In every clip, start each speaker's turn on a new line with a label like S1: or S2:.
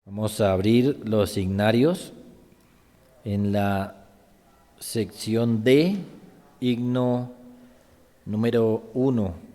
S1: Vamos a abrir los signarios en la sección D, himno número 1.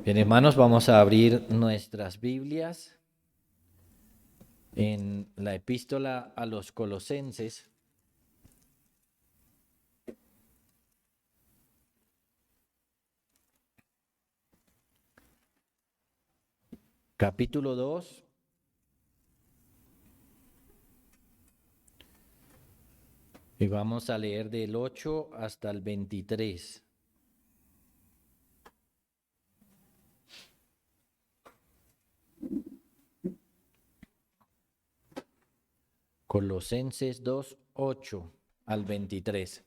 S1: Bien, hermanos, vamos a abrir nuestras Biblias en la epístola a los Colosenses, capítulo 2, y vamos a leer del 8 hasta el 23. Colosenses 2, 8 al 23.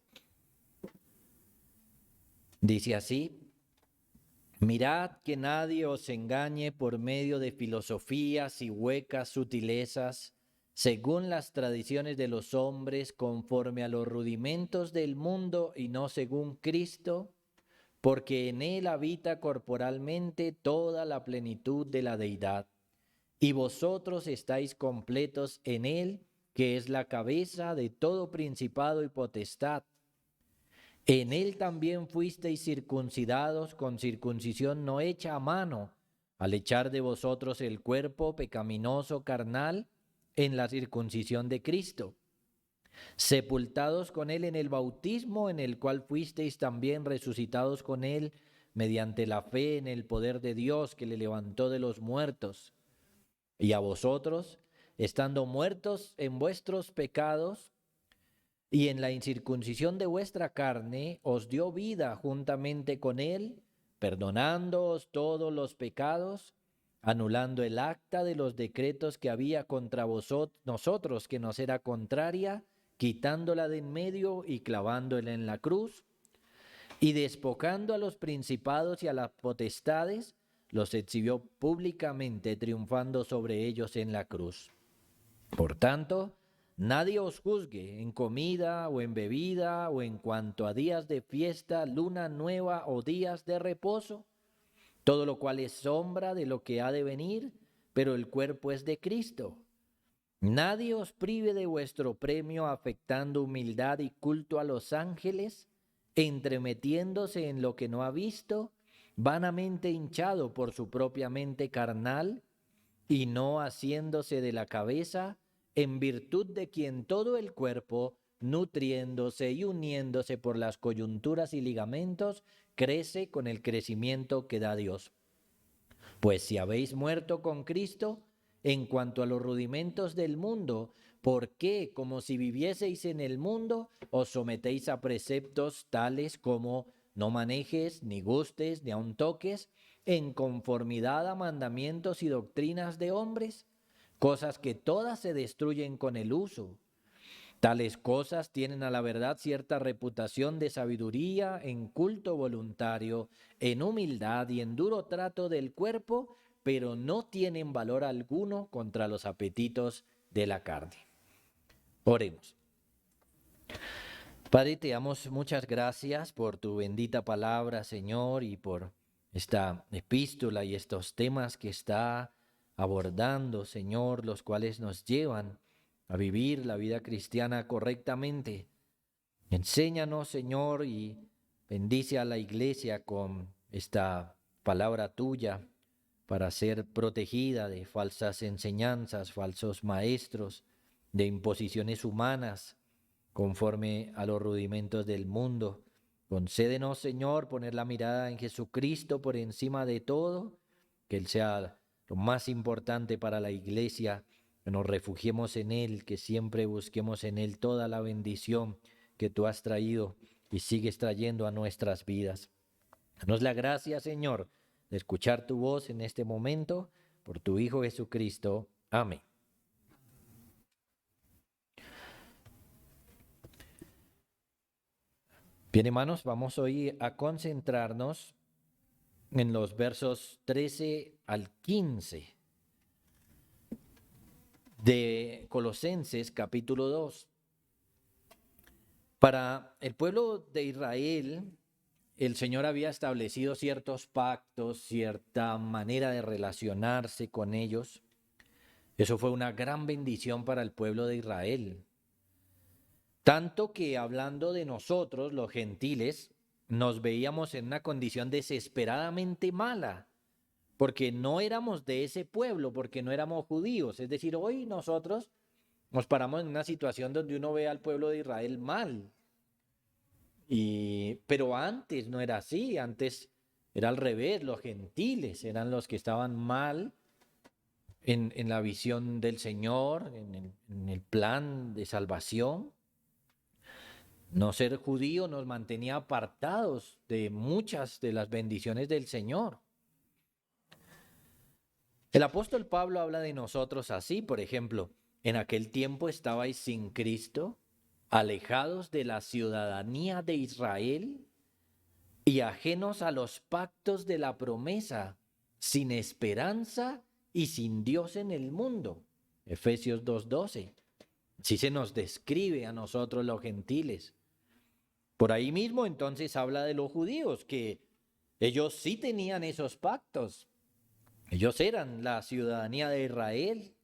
S1: Dice así: Mirad que nadie os engañe por medio de filosofías y huecas sutilezas, según las tradiciones de los hombres, conforme a los rudimentos del mundo y no según Cristo, porque en él habita corporalmente toda la plenitud de la deidad, y vosotros estáis completos en él, que es la cabeza de todo principado y potestad. En él también fuisteis circuncidados con circuncisión no hecha a mano, al echar de vosotros el cuerpo pecaminoso carnal en la circuncisión de Cristo, sepultados con él en el bautismo, en el cual fuisteis también resucitados con él mediante la fe en el poder de Dios que le levantó de los muertos. Y a vosotros, estando muertos en vuestros pecados y en la incircuncisión de vuestra carne, os dio vida juntamente con él, perdonándoos todos los pecados, anulando el acta de los decretos que había contra nosotros, que nos era contraria, quitándola de en medio y clavándola en la cruz, y despojando a los principados y a las potestades, los exhibió públicamente, triunfando sobre ellos en la cruz. Por tanto, nadie os juzgue en comida o en bebida o en cuanto a días de fiesta, luna nueva o días de reposo, todo lo cual es sombra de lo que ha de venir, pero el cuerpo es de Cristo. Nadie os prive de vuestro premio afectando humildad y culto a los ángeles, entremetiéndose en lo que no ha visto, vanamente hinchado por su propia mente carnal, y no haciéndose de la cabeza, en virtud de quien todo el cuerpo, nutriéndose y uniéndose por las coyunturas y ligamentos, crece con el crecimiento que da Dios. Pues si habéis muerto con Cristo, en cuanto a los rudimentos del mundo, ¿por qué, como si vivieseis en el mundo, os sometéis a preceptos tales como no manejes, ni gustes, ni aun toques, en conformidad a mandamientos y doctrinas de hombres? Cosas que todas se destruyen con el uso. Tales cosas tienen a la verdad cierta reputación de sabiduría en culto voluntario, en humildad y en duro trato del cuerpo, pero no tienen valor alguno contra los apetitos de la carne. Oremos. Padre, te damos muchas gracias por tu bendita palabra, Señor, y por esta epístola y estos temas que está abordando, Señor, los cuales nos llevan a vivir la vida cristiana correctamente. Enséñanos, Señor, y bendice a la iglesia con esta palabra tuya para ser protegida de falsas enseñanzas, falsos maestros, de imposiciones humanas, conforme a los rudimentos del mundo. Concédenos, Señor, poner la mirada en Jesucristo por encima de todo, que Él sea lo más importante para la iglesia, que nos refugiemos en Él, que siempre busquemos en Él toda la bendición que tú has traído y sigues trayendo a nuestras vidas. Danos la gracia, Señor, de escuchar tu voz en este momento, por tu Hijo Jesucristo. Amén. Bien, hermanos, vamos hoy a concentrarnos en los versos 13 al 15 de Colosenses capítulo 2. Para el pueblo de Israel, el Señor había establecido ciertos pactos, cierta manera de relacionarse con ellos. Eso fue una gran bendición para el pueblo de Israel. Tanto que hablando de nosotros, los gentiles, nos veíamos en una condición desesperadamente mala, porque no éramos de ese pueblo, porque no éramos judíos. Es decir, hoy nosotros nos paramos en una situación donde uno ve al pueblo de Israel mal. Pero antes no era así, antes era al revés, los gentiles eran los que estaban mal en la visión del Señor, en el plan de salvación. No ser judío nos mantenía apartados de muchas de las bendiciones del Señor. El apóstol Pablo habla de nosotros así, por ejemplo, en aquel tiempo estabais sin Cristo, alejados de la ciudadanía de Israel y ajenos a los pactos de la promesa, sin esperanza y sin Dios en el mundo. Efesios 2:12. Así se nos describe a nosotros los gentiles. Por ahí mismo entonces habla de los judíos, que ellos sí tenían esos pactos. Ellos eran la ciudadanía de Israel.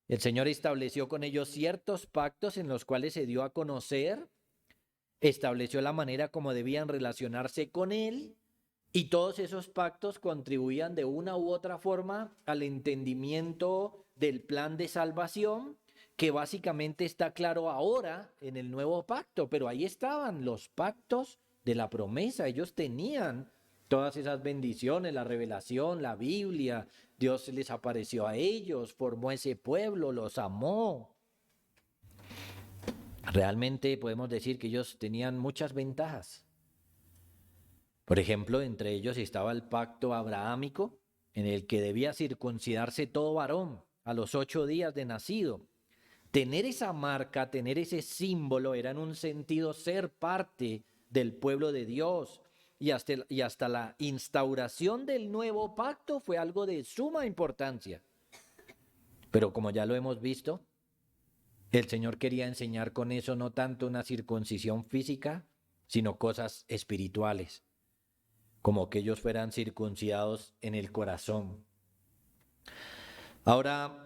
S1: El Señor estableció con ellos ciertos pactos en los cuales se dio a conocer, estableció la manera como debían relacionarse con Él, y todos esos pactos contribuían de una u otra forma al entendimiento del plan de salvación, que básicamente está claro ahora en el nuevo pacto, pero ahí estaban los pactos de la promesa. Ellos tenían todas esas bendiciones, la revelación, la Biblia. Dios les apareció a ellos, formó ese pueblo, los amó. Realmente podemos decir que ellos tenían muchas ventajas. Por ejemplo, entre ellos estaba el pacto abrahámico, en el que debía circuncidarse todo varón a los 8 días de nacido, tener esa marca, tener ese símbolo, era en un sentido ser parte del pueblo de Dios. Y hasta la instauración del nuevo pacto fue algo de suma importancia. Pero como ya lo hemos visto, el Señor quería enseñar con eso no tanto una circuncisión física, sino cosas espirituales, como que ellos fueran circuncidados en el corazón. Ahora,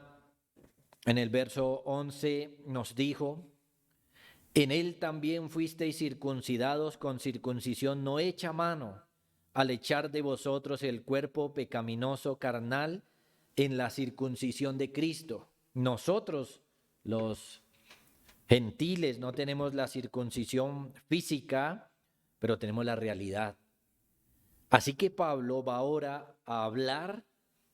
S1: en el verso 11 nos dijo: en él también fuisteis circuncidados con circuncisión no hecha a mano, al echar de vosotros el cuerpo pecaminoso carnal en la circuncisión de Cristo. Nosotros, los gentiles, no tenemos la circuncisión física, pero tenemos la realidad. Así que Pablo va ahora a hablar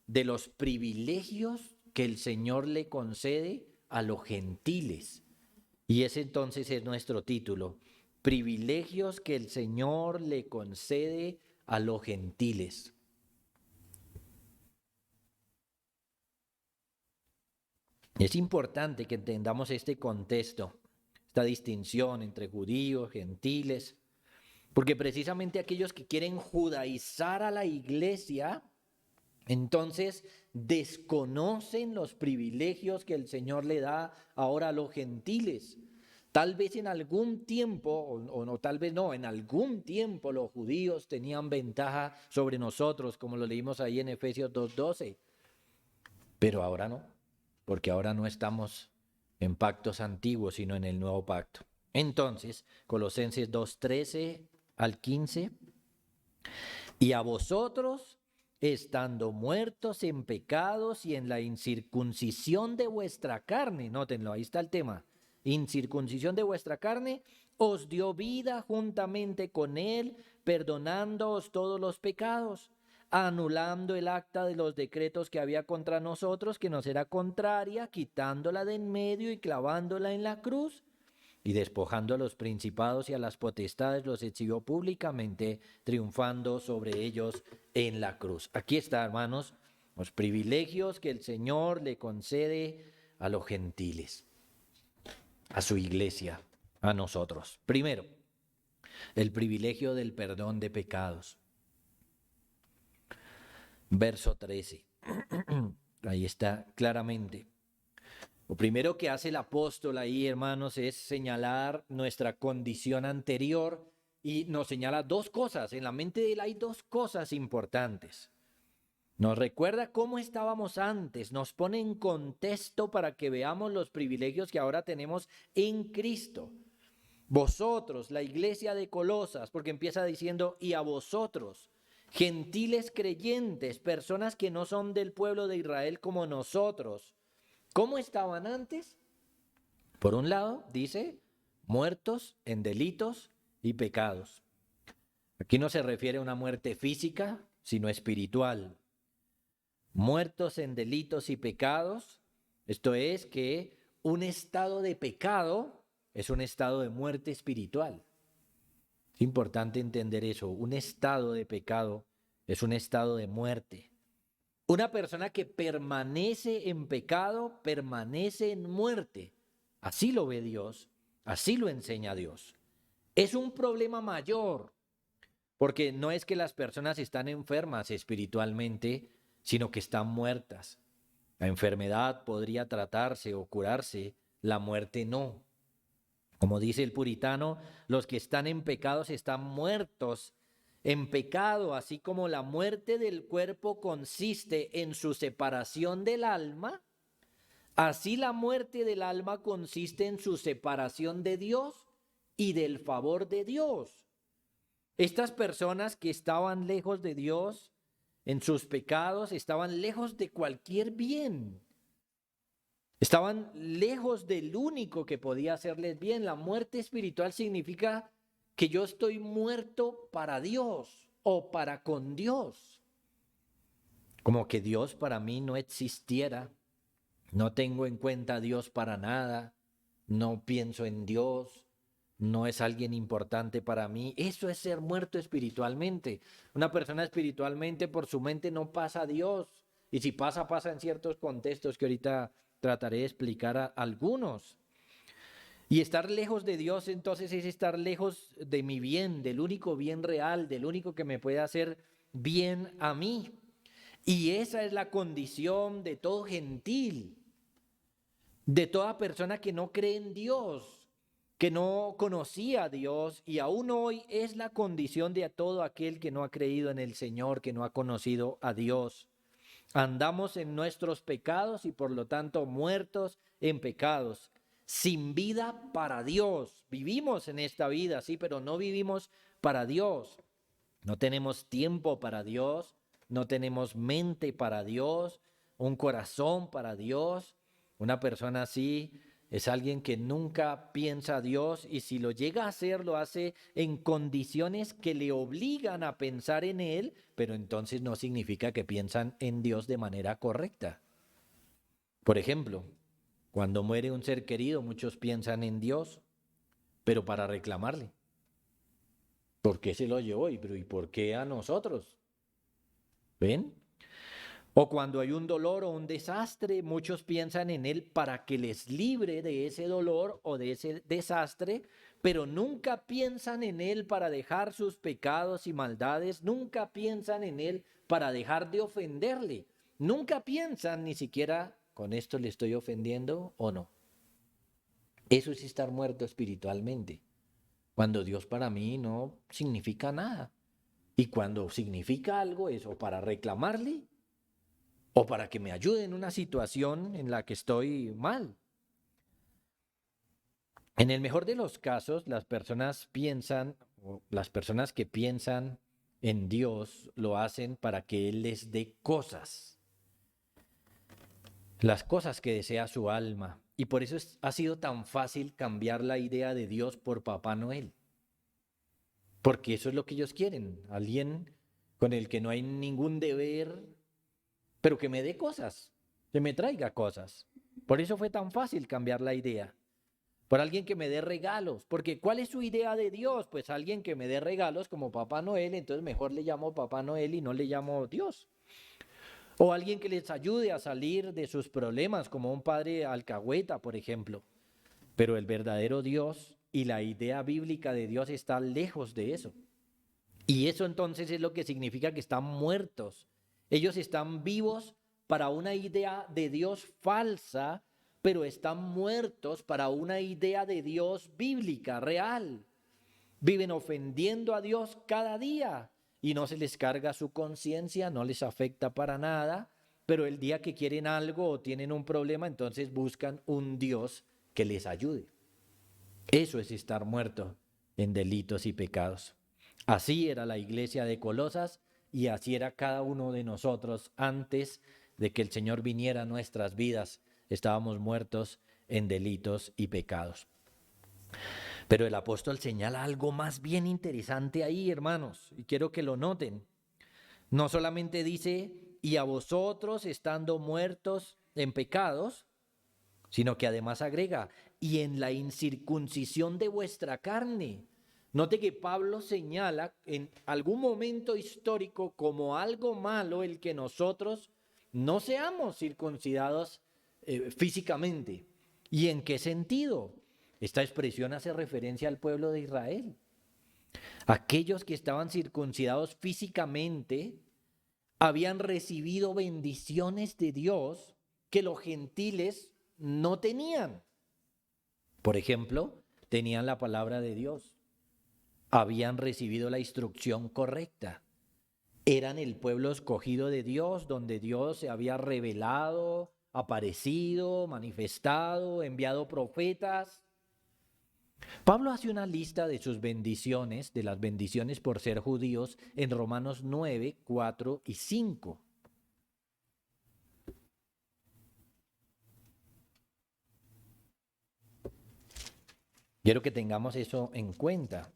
S1: de los privilegios que el Señor le concede a los gentiles. Y ese entonces es nuestro título: privilegios que el Señor le concede a los gentiles. Es importante que entendamos este contexto, esta distinción entre judíos, gentiles, porque precisamente aquellos que quieren judaizar a la iglesia, entonces desconocen los privilegios que el Señor le da ahora a los gentiles. Tal vez en algún tiempo, o no, tal vez no, en algún tiempo los judíos tenían ventaja sobre nosotros, como lo leímos ahí en Efesios 2:12, pero ahora no, porque ahora no estamos en pactos antiguos, sino en el nuevo pacto. Entonces, Colosenses 2:13 al 15, y a vosotros, estando muertos en pecados y en la incircuncisión de vuestra carne, nótenlo, ahí está el tema, incircuncisión de vuestra carne, os dio vida juntamente con él, perdonándoos todos los pecados, anulando el acta de los decretos que había contra nosotros, que nos era contraria, quitándola de en medio y clavándola en la cruz. Y despojando a los principados y a las potestades, los exhibió públicamente, triunfando sobre ellos en la cruz. Aquí está, hermanos, los privilegios que el Señor le concede a los gentiles, a su iglesia, a nosotros. Primero, el privilegio del perdón de pecados. Verso 13. Ahí está claramente. Lo primero que hace el apóstol ahí, hermanos, es señalar nuestra condición anterior y nos señala dos cosas. En la mente de él hay dos cosas importantes. Nos recuerda cómo estábamos antes, nos pone en contexto para que veamos los privilegios que ahora tenemos en Cristo. Vosotros, la iglesia de Colosas, porque empieza diciendo: y a vosotros, gentiles creyentes, personas que no son del pueblo de Israel como nosotros. ¿Cómo estaban antes? Por un lado, dice, muertos en delitos y pecados. Aquí no se refiere a una muerte física, sino espiritual. Muertos en delitos y pecados, esto es que un estado de pecado es un estado de muerte espiritual. Es importante entender eso, un estado de pecado es un estado de muerte. Una persona que permanece en pecado, permanece en muerte. Así lo ve Dios, así lo enseña Dios. Es un problema mayor, porque no es que las personas están enfermas espiritualmente, sino que están muertas. La enfermedad podría tratarse o curarse, la muerte no. Como dice el puritano, los que están en pecados están muertos en pecado, así como la muerte del cuerpo consiste en su separación del alma, así la muerte del alma consiste en su separación de Dios y del favor de Dios. Estas personas que estaban lejos de Dios en sus pecados, estaban lejos de cualquier bien. Estaban lejos del único que podía hacerles bien. La muerte espiritual significa que yo estoy muerto para Dios o para con Dios. Como que Dios para mí no existiera. No tengo en cuenta a Dios para nada. No pienso en Dios. No es alguien importante para mí. Eso es ser muerto espiritualmente. Una persona espiritualmente por su mente no pasa a Dios. Y si pasa, pasa en ciertos contextos que ahorita trataré de explicar algunos. Y estar lejos de Dios entonces es estar lejos de mi bien, del único bien real, del único que me puede hacer bien a mí. Y esa es la condición de todo gentil, de toda persona que no cree en Dios, que no conocía a Dios, y aún hoy es la condición de todo aquel que no ha creído en el Señor, que no ha conocido a Dios. Andamos en nuestros pecados y por lo tanto muertos en pecados, sin vida para Dios. Vivimos en esta vida, sí, pero no vivimos para Dios. No tenemos tiempo para Dios, no tenemos mente para Dios, un corazón para Dios. Una persona así es alguien que nunca piensa a Dios y si lo llega a hacer, lo hace en condiciones que le obligan a pensar en Él, pero entonces no significa que piensan en Dios de manera correcta. Por ejemplo, cuando muere un ser querido, muchos piensan en Dios, pero para reclamarle. ¿Por qué se lo llevó? ¿Y por qué a nosotros? ¿Ven? O cuando hay un dolor o un desastre, muchos piensan en Él para que les libre de ese dolor o de ese desastre, pero nunca piensan en Él para dejar sus pecados y maldades, nunca piensan en Él para dejar de ofenderle, nunca piensan ni siquiera con esto le estoy ofendiendo o no. Eso es estar muerto espiritualmente, cuando Dios para mí no significa nada. Y cuando significa algo es o para reclamarle o para que me ayude en una situación en la que estoy mal. En el mejor de los casos, las personas piensan, o las personas que piensan en Dios lo hacen para que Él les dé cosas, las cosas que desea su alma. Y por eso ha sido tan fácil cambiar la idea de Dios por Papá Noel. Porque eso es lo que ellos quieren, alguien con el que no hay ningún deber, pero que me dé cosas, que me traiga cosas. Por eso fue tan fácil cambiar la idea. Por alguien que me dé regalos, porque ¿cuál es su idea de Dios? Pues alguien que me dé regalos como Papá Noel, entonces mejor le llamo Papá Noel y no le llamo Dios. O alguien que les ayude a salir de sus problemas, como un padre alcahueta, por ejemplo. Pero el verdadero Dios y la idea bíblica de Dios está lejos de eso. Y eso entonces es lo que significa que están muertos. Ellos están vivos para una idea de Dios falsa, pero están muertos para una idea de Dios bíblica, real. Viven ofendiendo a Dios cada día y no se les carga su conciencia, no les afecta para nada, pero el día que quieren algo o tienen un problema, entonces buscan un Dios que les ayude. Eso es estar muerto en delitos y pecados. Así era la iglesia de Colosas y así era cada uno de nosotros antes de que el Señor viniera a nuestras vidas. Estábamos muertos en delitos y pecados. Pero el apóstol señala algo más bien interesante ahí, hermanos, y quiero que lo noten. No solamente dice, y a vosotros estando muertos en pecados, sino que además agrega, y en la incircuncisión de vuestra carne. Note que Pablo señala en algún momento histórico como algo malo el que nosotros no seamos circuncidados físicamente. ¿Y en qué sentido? Esta expresión hace referencia al pueblo de Israel. Aquellos que estaban circuncidados físicamente habían recibido bendiciones de Dios que los gentiles no tenían. Por ejemplo, tenían la palabra de Dios, habían recibido la instrucción correcta, eran el pueblo escogido de Dios, donde Dios se había revelado, aparecido, manifestado, enviado profetas. Pablo hace una lista de sus bendiciones, de las bendiciones por ser judíos, en Romanos 9, 4 y 5. Quiero que tengamos eso en cuenta.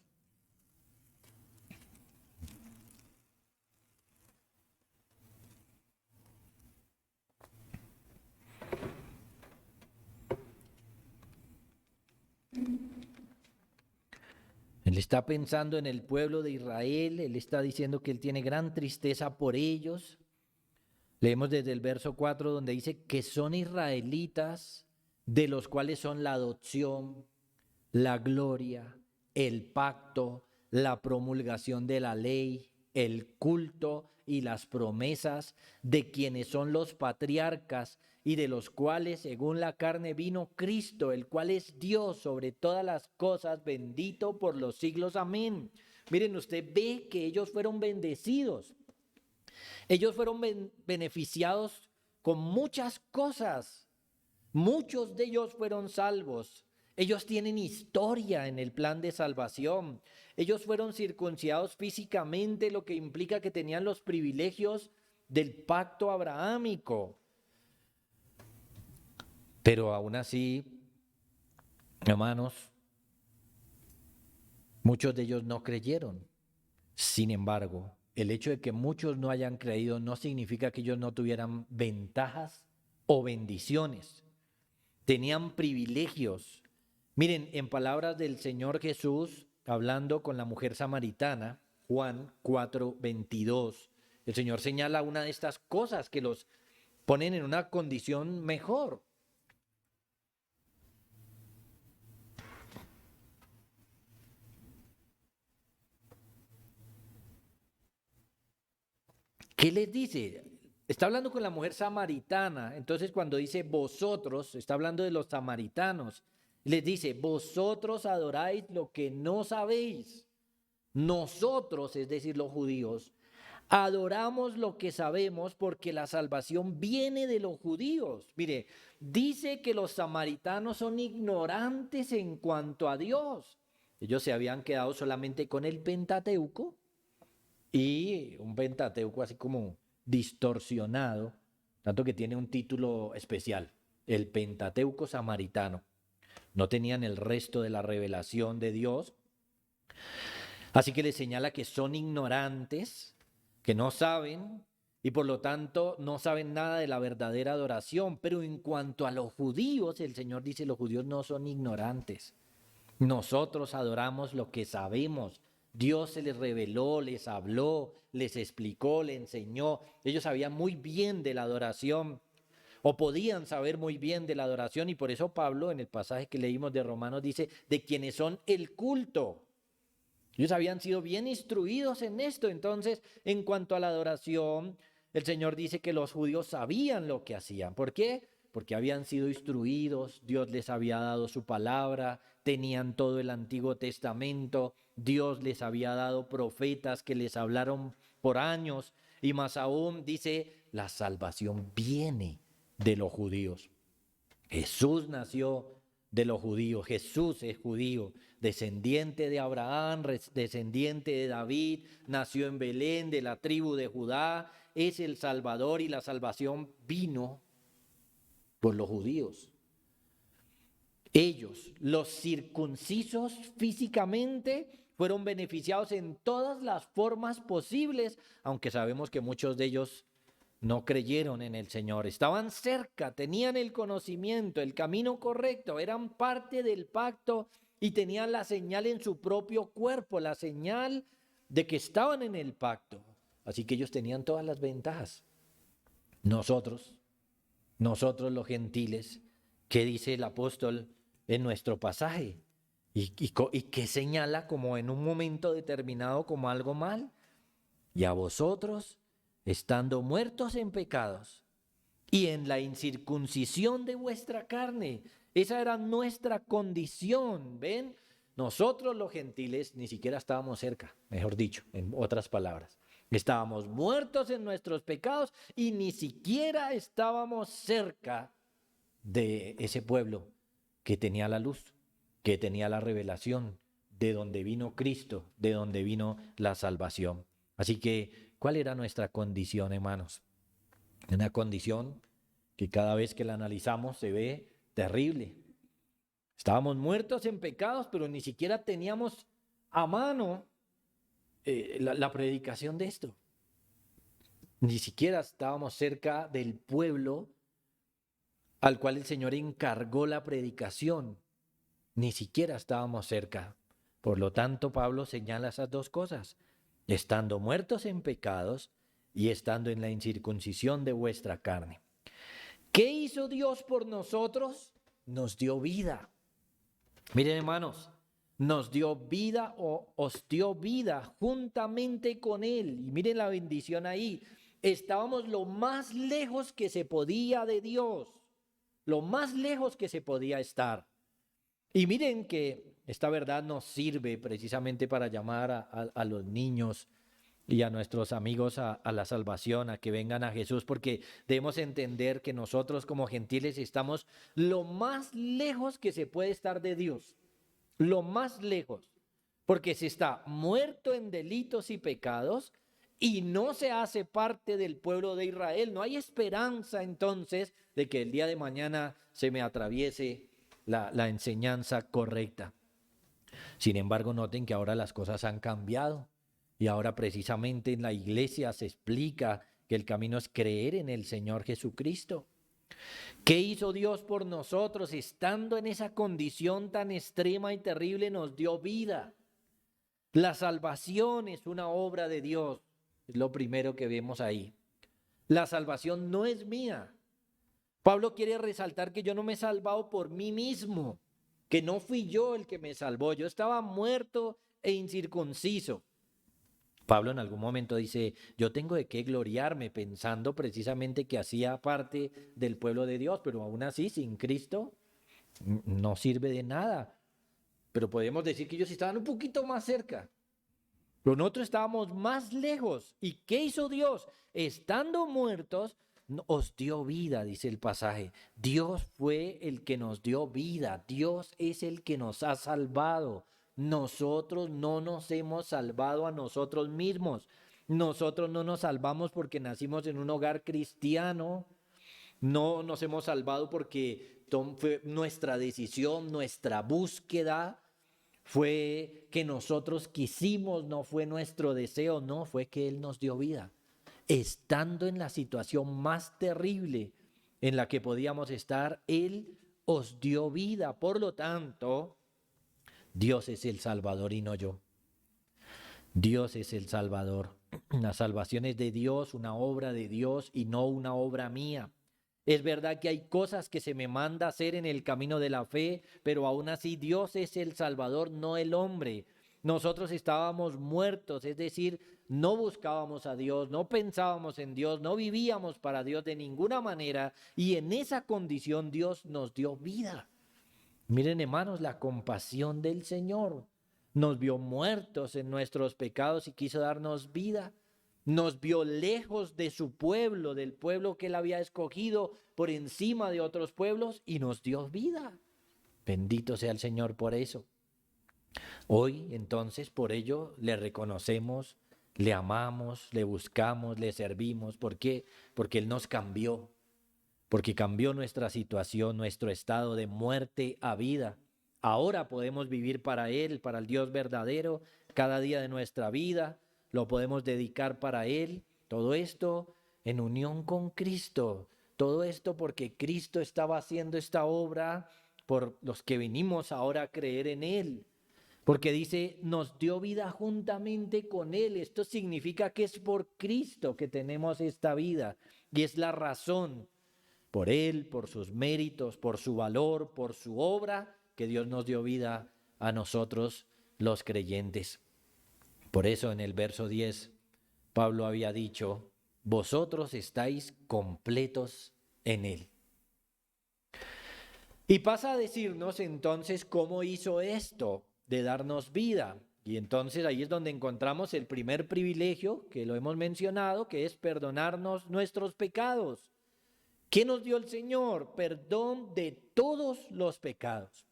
S1: Él está pensando en el pueblo de Israel, él está diciendo que él tiene gran tristeza por ellos, Leemos desde el verso 4 donde dice que son israelitas, de los cuales son la adopción, la gloria, el pacto, la promulgación de la ley, el culto y las promesas, de quienes son los patriarcas y de los cuales según la carne vino Cristo, el cual es Dios sobre todas las cosas, bendito por los siglos. Amén. Miren, usted ve que ellos fueron bendecidos. Ellos fueron beneficiados con muchas cosas. Muchos de ellos fueron salvos. Ellos tienen historia en el plan de salvación. Ellos fueron circuncidados físicamente, lo que implica que tenían los privilegios del pacto abrahámico. Pero aún así, hermanos, muchos de ellos no creyeron. Sin embargo, el hecho de que muchos no hayan creído no significa que ellos no tuvieran ventajas o bendiciones. Tenían privilegios. Miren, en palabras del Señor Jesús, hablando con la mujer samaritana, Juan 4:22, el Señor señala una de estas cosas que los ponen en una condición mejor. ¿Qué les dice? Está hablando con la mujer samaritana, entonces cuando dice vosotros, está hablando de los samaritanos. Les dice, vosotros adoráis lo que no sabéis. Nosotros, es decir, los judíos, adoramos lo que sabemos porque la salvación viene de los judíos. Mire, dice que los samaritanos son ignorantes en cuanto a Dios. Ellos se habían quedado solamente con el Pentateuco y un Pentateuco así como distorsionado, tanto que tiene un título especial, el Pentateuco samaritano. No tenían el resto de la revelación de Dios. Así que les señala que son ignorantes, que no saben y por lo tanto no saben nada de la verdadera adoración. Pero en cuanto a los judíos, el Señor dice, los judíos no son ignorantes. Nosotros adoramos lo que sabemos. Dios se les reveló, les habló, les explicó, les enseñó. Ellos sabían muy bien de la adoración o podían saber muy bien de la adoración y por eso Pablo en el pasaje que leímos de Romanos dice de quienes son el culto. Ellos habían sido bien instruidos en esto. Entonces, en cuanto a la adoración, el Señor dice que los judíos sabían lo que hacían. ¿Por qué? Porque habían sido instruidos, Dios les había dado su palabra, tenían todo el Antiguo Testamento, Dios les había dado profetas que les hablaron por años y más aún dice, la salvación viene de los judíos. Jesús nació de los judíos, Jesús es judío, descendiente de Abraham, descendiente de David, nació en Belén, de la tribu de Judá, es el Salvador y la salvación vino por los judíos. Ellos, los circuncisos físicamente, fueron beneficiados en todas las formas posibles, aunque sabemos que muchos de ellos no creyeron en el Señor, estaban cerca, tenían el conocimiento, el camino correcto, eran parte del pacto y tenían la señal en su propio cuerpo, la señal de que estaban en el pacto. Así que ellos tenían todas las ventajas. Nosotros los gentiles, ¿qué dice el apóstol en nuestro pasaje? ¿Y qué señala como en un momento determinado como algo mal? Y a vosotros, estando muertos en pecados y en la incircuncisión de vuestra carne. Esa era nuestra condición, ¿ven? Nosotros los gentiles ni siquiera estábamos cerca, mejor dicho, en otras palabras. Estábamos muertos en nuestros pecados y ni siquiera estábamos cerca de ese pueblo que tenía la luz, que tenía la revelación, de donde vino Cristo, de donde vino la salvación. Así que, ¿cuál era nuestra condición, hermanos? Una condición que cada vez que la analizamos se ve terrible. Estábamos muertos en pecados, pero ni siquiera teníamos a mano la predicación de esto. Ni siquiera estábamos cerca del pueblo al cual el Señor encargó la predicación. Ni siquiera estábamos cerca. Por lo tanto, Pablo señala esas dos cosas. Estando muertos en pecados y estando en la incircuncisión de vuestra carne. ¿Qué hizo Dios por nosotros? Nos dio vida. Miren, hermanos, nos dio vida o os dio vida juntamente con Él. Y miren la bendición ahí. Estábamos lo más lejos que se podía de Dios, lo más lejos que se podía estar. Y miren que esta verdad nos sirve precisamente para llamar a los niños y a nuestros amigos a la salvación, a que vengan a Jesús, porque debemos entender que nosotros como gentiles estamos lo más lejos que se puede estar de Dios, lo más lejos, porque se está muerto en delitos y pecados y no se hace parte del pueblo de Israel. No hay esperanza entonces de que el día de mañana se me atraviese la enseñanza correcta. Sin embargo, noten que ahora las cosas han cambiado y ahora precisamente en la iglesia se explica que el camino es creer en el Señor Jesucristo. ¿Qué hizo Dios por nosotros? Estando en esa condición tan extrema y terrible, nos dio vida. La salvación es una obra de Dios, es lo primero que vemos ahí. La salvación no es mía. Pablo quiere resaltar que yo no me he salvado por mí mismo, que no fui yo el que me salvó, yo estaba muerto e incircunciso. Pablo en algún momento dice, yo tengo de qué gloriarme, pensando precisamente que hacía parte del pueblo de Dios, pero aún así sin Cristo no sirve de nada. Pero podemos decir que ellos estaban un poquito más cerca, pero nosotros estábamos más lejos. ¿Y qué hizo Dios? Estando muertos, os dio vida, dice el pasaje. Dios fue el que nos dio vida, Dios es el que nos ha salvado. Nosotros no nos hemos salvado a nosotros mismos. Nosotros no nos salvamos porque nacimos en un hogar cristiano. No nos hemos salvado porque fue nuestra decisión, nuestra búsqueda. Fue que nosotros quisimos, no fue nuestro deseo, no, fue que Él nos dio vida. Estando en la situación más terrible en la que podíamos estar, Él os dio vida. Por lo tanto, Dios es el Salvador y no yo. Dios es el Salvador. La salvación es de Dios, una obra de Dios y no una obra mía. Es verdad que hay cosas que se me manda hacer en el camino de la fe, pero aún así Dios es el Salvador, no el hombre. Nosotros estábamos muertos, es decir, no buscábamos a Dios, no pensábamos en Dios, no vivíamos para Dios de ninguna manera y en esa condición Dios nos dio vida. Miren, hermanos, la compasión del Señor. Nos vio muertos en nuestros pecados y quiso darnos vida. Nos vio lejos de su pueblo, del pueblo que Él había escogido por encima de otros pueblos y nos dio vida. Bendito sea el Señor por eso. Hoy, entonces, por ello le reconocemos, le amamos, le buscamos, le servimos. ¿Por qué? Porque Él nos cambió. Porque cambió nuestra situación, nuestro estado de muerte a vida. Ahora podemos vivir para Él, para el Dios verdadero, cada día de nuestra vida, lo podemos dedicar para Él. Todo esto en unión con Cristo. Todo esto porque Cristo estaba haciendo esta obra por los que venimos ahora a creer en Él. Porque dice, nos dio vida juntamente con Él. Esto significa que es por Cristo que tenemos esta vida. Y es la razón, por Él, por sus méritos, por su valor, por su obra, que Dios nos dio vida a nosotros los creyentes. Por eso en el verso 10, Pablo había dicho, vosotros estáis completos en Él. Y pasa a decirnos entonces cómo hizo esto de darnos vida. Y entonces ahí es donde encontramos el primer privilegio que lo hemos mencionado, que es perdonarnos nuestros pecados. ¿Qué nos dio el Señor? Perdón de todos los pecados.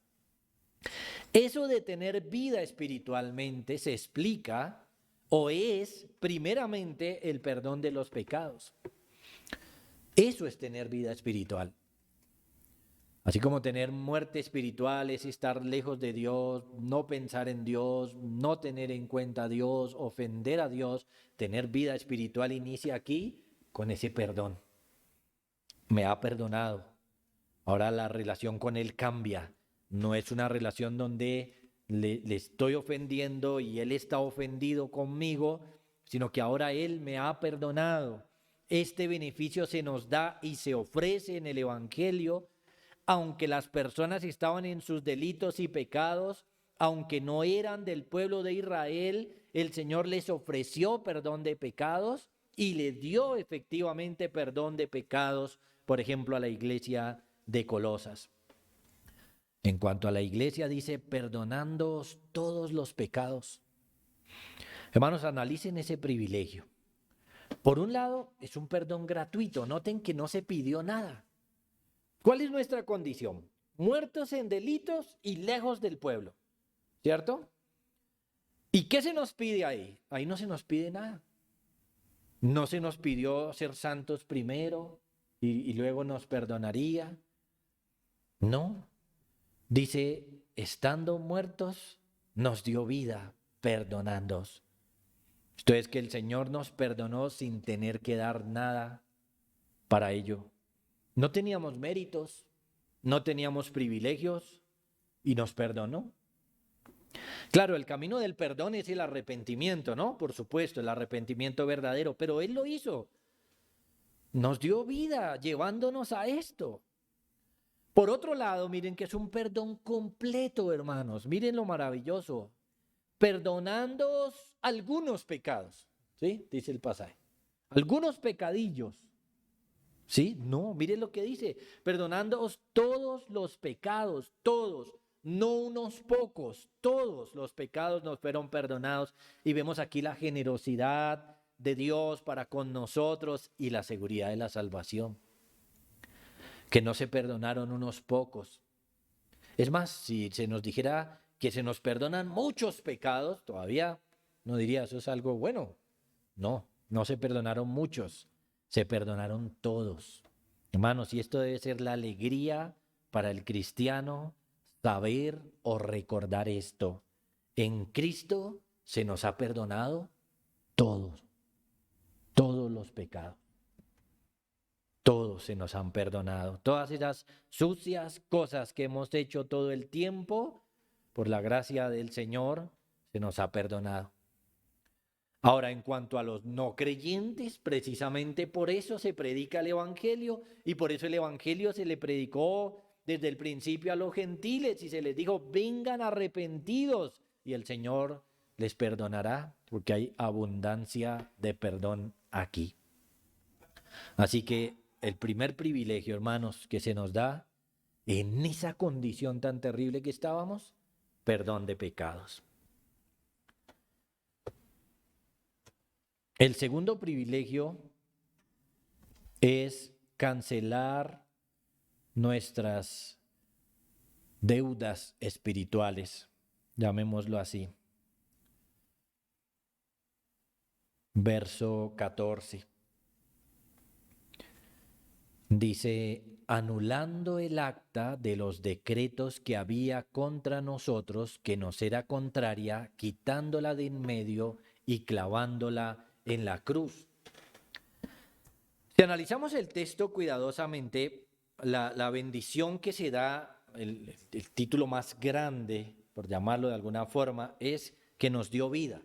S1: Eso de tener vida espiritualmente se explica o es primeramente el perdón de los pecados. Eso es tener vida espiritual. Así como tener muerte espiritual es estar lejos de Dios, no pensar en Dios, no tener en cuenta a Dios, ofender a Dios, tener vida espiritual inicia aquí con ese perdón. Me ha perdonado. Ahora la relación con Él cambia. No es una relación donde le estoy ofendiendo y Él está ofendido conmigo, sino que ahora Él me ha perdonado. Este beneficio se nos da y se ofrece en el Evangelio, aunque las personas estaban en sus delitos y pecados, aunque no eran del pueblo de Israel, el Señor les ofreció perdón de pecados y le dio efectivamente perdón de pecados, por ejemplo, a la iglesia de Colosas. En cuanto a la iglesia, dice, perdonándoos todos los pecados. Hermanos, analicen ese privilegio. Por un lado, es un perdón gratuito. Noten que no se pidió nada. ¿Cuál es nuestra condición? Muertos en delitos y lejos del pueblo, ¿cierto? ¿Y qué se nos pide ahí? Ahí no se nos pide nada. No se nos pidió ser santos primero y luego nos perdonaría. No. Dice, estando muertos, nos dio vida perdonándoos. Esto es que el Señor nos perdonó sin tener que dar nada para ello. No teníamos méritos, no teníamos privilegios y nos perdonó. Claro, el camino del perdón es el arrepentimiento, ¿no? Por supuesto, el arrepentimiento verdadero, pero Él lo hizo. Nos dio vida llevándonos a esto. Por otro lado, miren que es un perdón completo, hermanos. Miren lo maravilloso. Perdonándoos algunos pecados, ¿sí? Dice el pasaje. Algunos pecadillos. ¿Sí? No, miren lo que dice. Perdonándoos todos los pecados, todos. No unos pocos, todos los pecados nos fueron perdonados. Y vemos aquí la generosidad de Dios para con nosotros y la seguridad de la salvación. Que no se perdonaron unos pocos. Es más, si se nos dijera que se nos perdonan muchos pecados, todavía no diría eso es algo bueno. No, no se perdonaron muchos, se perdonaron todos. Hermanos, y esto debe ser la alegría para el cristiano, saber o recordar esto. En Cristo se nos ha perdonado todos los pecados. Todos se nos han perdonado. Todas esas sucias cosas que hemos hecho todo el tiempo, por la gracia del Señor, se nos ha perdonado. Ahora, en cuanto a los no creyentes, precisamente por eso se predica el Evangelio y por eso el Evangelio se le predicó desde el principio a los gentiles y se les dijo, vengan arrepentidos y el Señor les perdonará porque hay abundancia de perdón aquí. Así que el primer privilegio, hermanos, que se nos da en esa condición tan terrible que estábamos, perdón de pecados. El segundo privilegio es cancelar nuestras deudas espirituales, llamémoslo así. Verso 14. Dice, anulando el acta de los decretos que había contra nosotros, que nos era contraria, quitándola de en medio y clavándola en la cruz. Si analizamos el texto cuidadosamente, la bendición que se da, el título más grande, por llamarlo de alguna forma, es que nos dio vida.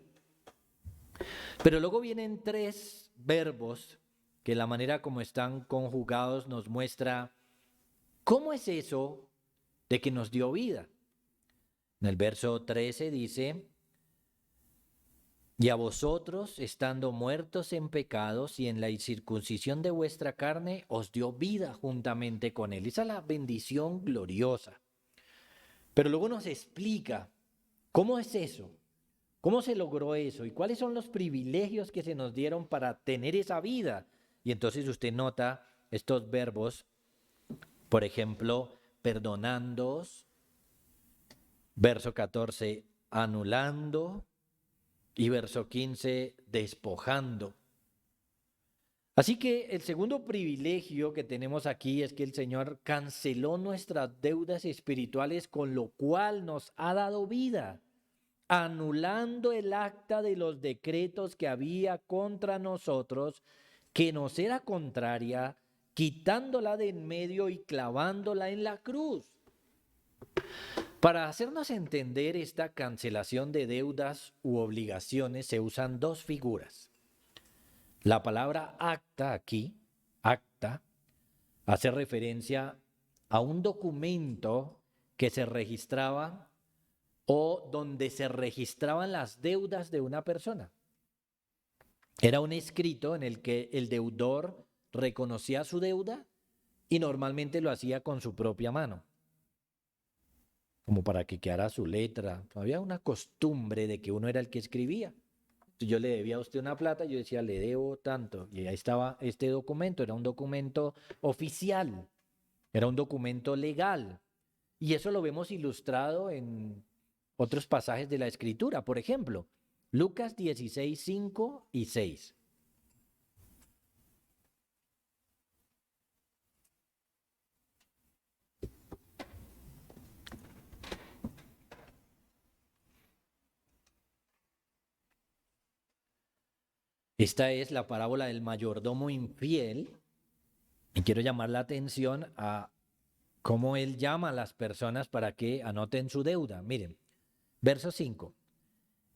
S1: Pero luego vienen tres verbos que la manera como están conjugados nos muestra cómo es eso de que nos dio vida. En el verso 13 dice, y a vosotros, estando muertos en pecados y en la incircuncisión de vuestra carne, os dio vida juntamente con él. Esa es la bendición gloriosa. Pero luego nos explica cómo es eso, cómo se logró eso y cuáles son los privilegios que se nos dieron para tener esa vida. Y entonces usted nota estos verbos, por ejemplo, perdonándoos, verso 14, anulando, y verso 15, despojando. Así que el segundo privilegio que tenemos aquí es que el Señor canceló nuestras deudas espirituales, con lo cual nos ha dado vida, anulando el acta de los decretos que había contra nosotros, que nos era contraria, quitándola de en medio y clavándola en la cruz. Para hacernos entender esta cancelación de deudas u obligaciones se usan dos figuras. La palabra acta aquí, acta, hace referencia a un documento que se registraba o donde se registraban las deudas de una persona. Era un escrito en el que el deudor reconocía su deuda y normalmente lo hacía con su propia mano, como para que quedara su letra. Había una costumbre de que uno era el que escribía. Si yo le debía a usted una plata, yo decía, le debo tanto. Y ahí estaba este documento, era un documento oficial, era un documento legal. Y eso lo vemos ilustrado en otros pasajes de la Escritura. Por ejemplo, Lucas 16, 5 y 6. Esta es la parábola del mayordomo infiel. Y quiero llamar la atención a cómo él llama a las personas para que anoten su deuda. Miren, verso 5.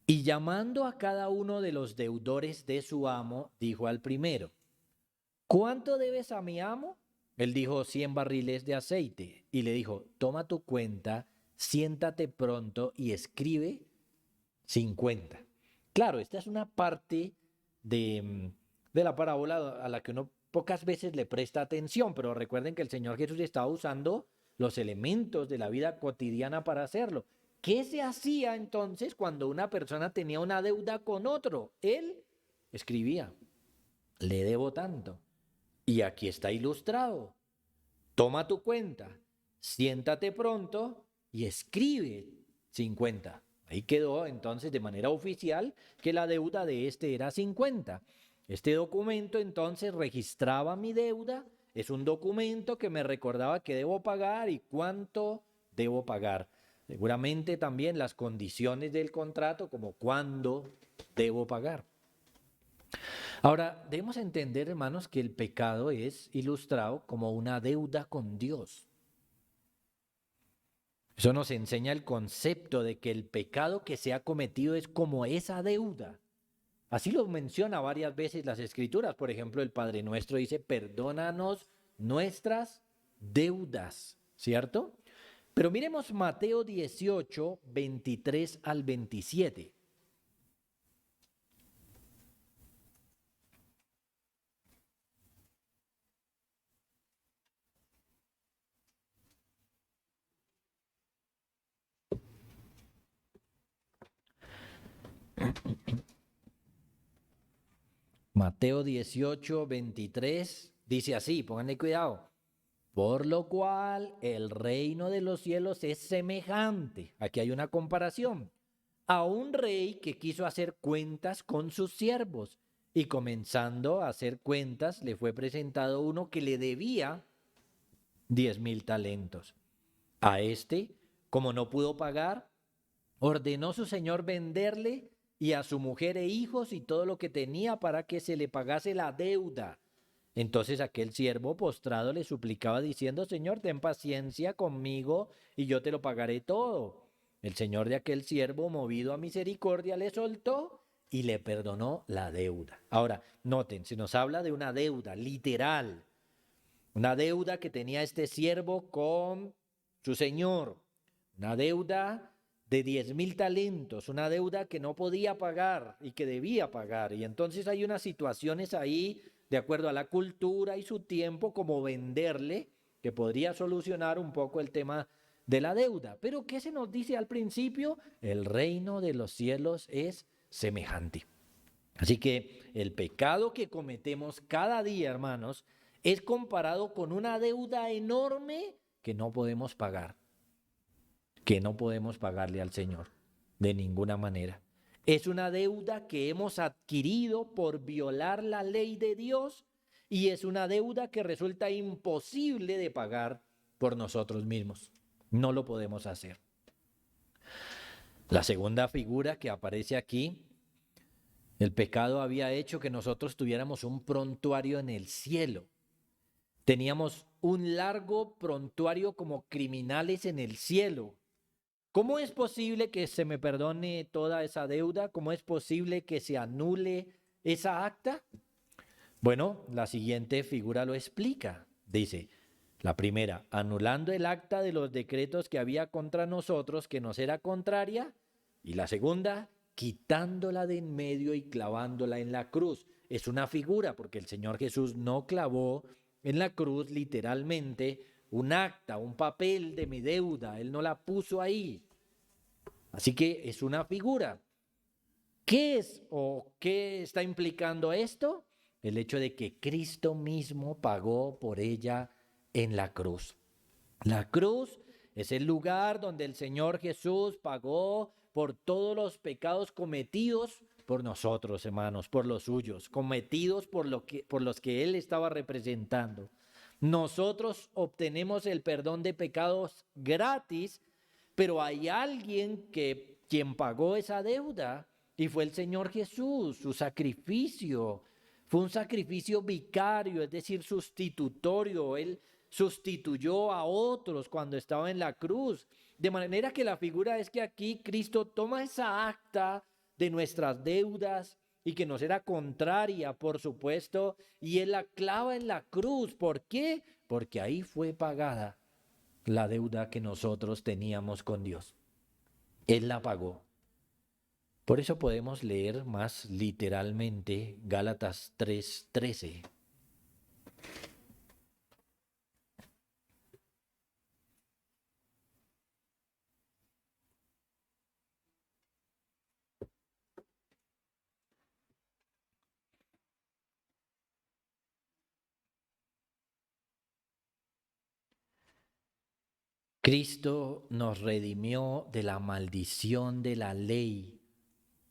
S1: Y llamando a cada uno de los deudores de su amo, dijo al primero, ¿cuánto debes a mi amo? Él dijo 100 barriles de aceite. Y le dijo, toma tu cuenta, siéntate pronto y escribe 50. Claro, esta es una parte de la parábola a la que uno pocas veces le presta atención, pero recuerden que el Señor Jesús estaba usando los elementos de la vida cotidiana para hacerlo. ¿Qué se hacía entonces cuando una persona tenía una deuda con otro? Él escribía, le debo tanto. Y aquí está ilustrado. Toma tu cuenta, siéntate pronto y escribe 50. Ahí quedó entonces de manera oficial que la deuda de este era 50. Este documento entonces registraba mi deuda, es un documento que me recordaba que debo pagar y cuánto debo pagar. Seguramente también las condiciones del contrato, como cuándo debo pagar. Ahora, debemos entender, hermanos, que el pecado es ilustrado como una deuda con Dios. Eso nos enseña el concepto de que el pecado que se ha cometido es como esa deuda. Así lo menciona varias veces las Escrituras. Por ejemplo, el Padre Nuestro dice, perdónanos nuestras deudas, ¿cierto? Pero miremos Mateo 18, 23 al 27. Mateo 18, 23 dice así, pónganle cuidado. Por lo cual el reino de los cielos es semejante, aquí hay una comparación, a un rey que quiso hacer cuentas con sus siervos y comenzando a hacer cuentas le fue presentado uno que le debía 10,000 talentos. A este, como no pudo pagar, ordenó su señor venderle y a su mujer e hijos y todo lo que tenía para que se le pagase la deuda. Entonces aquel siervo postrado le suplicaba diciendo, Señor, ten paciencia conmigo y yo te lo pagaré todo. El señor de aquel siervo, movido a misericordia, le soltó y le perdonó la deuda. Ahora, noten, se nos habla de una deuda literal, una deuda que tenía este siervo con su señor, una deuda de 10,000 talentos, una deuda que no podía pagar y que debía pagar. Y entonces hay unas situaciones ahí, de acuerdo a la cultura y su tiempo, como venderle, que podría solucionar un poco el tema de la deuda. Pero ¿qué se nos dice al principio? El reino de los cielos es semejante. Así que el pecado que cometemos cada día, hermanos, es comparado con una deuda enorme que no podemos pagar, que no podemos pagarle al Señor de ninguna manera. Es una deuda que hemos adquirido por violar la ley de Dios y es una deuda que resulta imposible de pagar por nosotros mismos. No lo podemos hacer. La segunda figura que aparece aquí, el pecado había hecho que nosotros tuviéramos un prontuario en el cielo. Teníamos un largo prontuario como criminales en el cielo. ¿Cómo es posible que se me perdone toda esa deuda? ¿Cómo es posible que se anule esa acta? Bueno, la siguiente figura lo explica. Dice, la primera, anulando el acta de los decretos que había contra nosotros, que nos era contraria. Y la segunda, quitándola de en medio y clavándola en la cruz. Es una figura, porque el Señor Jesús no clavó en la cruz literalmente un acta, un papel de mi deuda. Él no la puso ahí. Así que es una figura. ¿Qué es o qué está implicando esto? El hecho de que Cristo mismo pagó por ella en la cruz. La cruz es el lugar donde el Señor Jesús pagó por todos los pecados cometidos por nosotros, hermanos, por los suyos, cometidos por los que Él estaba representando. Nosotros obtenemos el perdón de pecados gratis, pero hay alguien quien pagó esa deuda y fue el Señor Jesús, su sacrificio. Fue un sacrificio vicario, es decir, sustitutorio. Él sustituyó a otros cuando estaba en la cruz. De manera que la figura es que aquí Cristo toma esa acta de nuestras deudas y que nos era contraria, por supuesto, y Él la clava en la cruz. ¿Por qué? Porque ahí fue pagada la deuda que nosotros teníamos con Dios. Él la pagó. Por eso podemos leer más literalmente Gálatas 3:13. Cristo nos redimió de la maldición de la ley,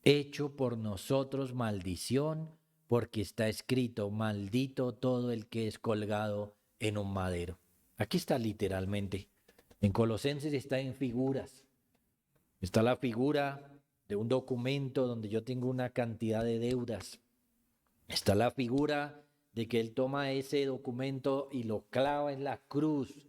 S1: hecho por nosotros maldición, porque está escrito, maldito todo el que es colgado en un madero. Aquí está literalmente. En Colosenses está en figuras. Está la figura de un documento donde yo tengo una cantidad de deudas. Está la figura de que él toma ese documento y lo clava en la cruz,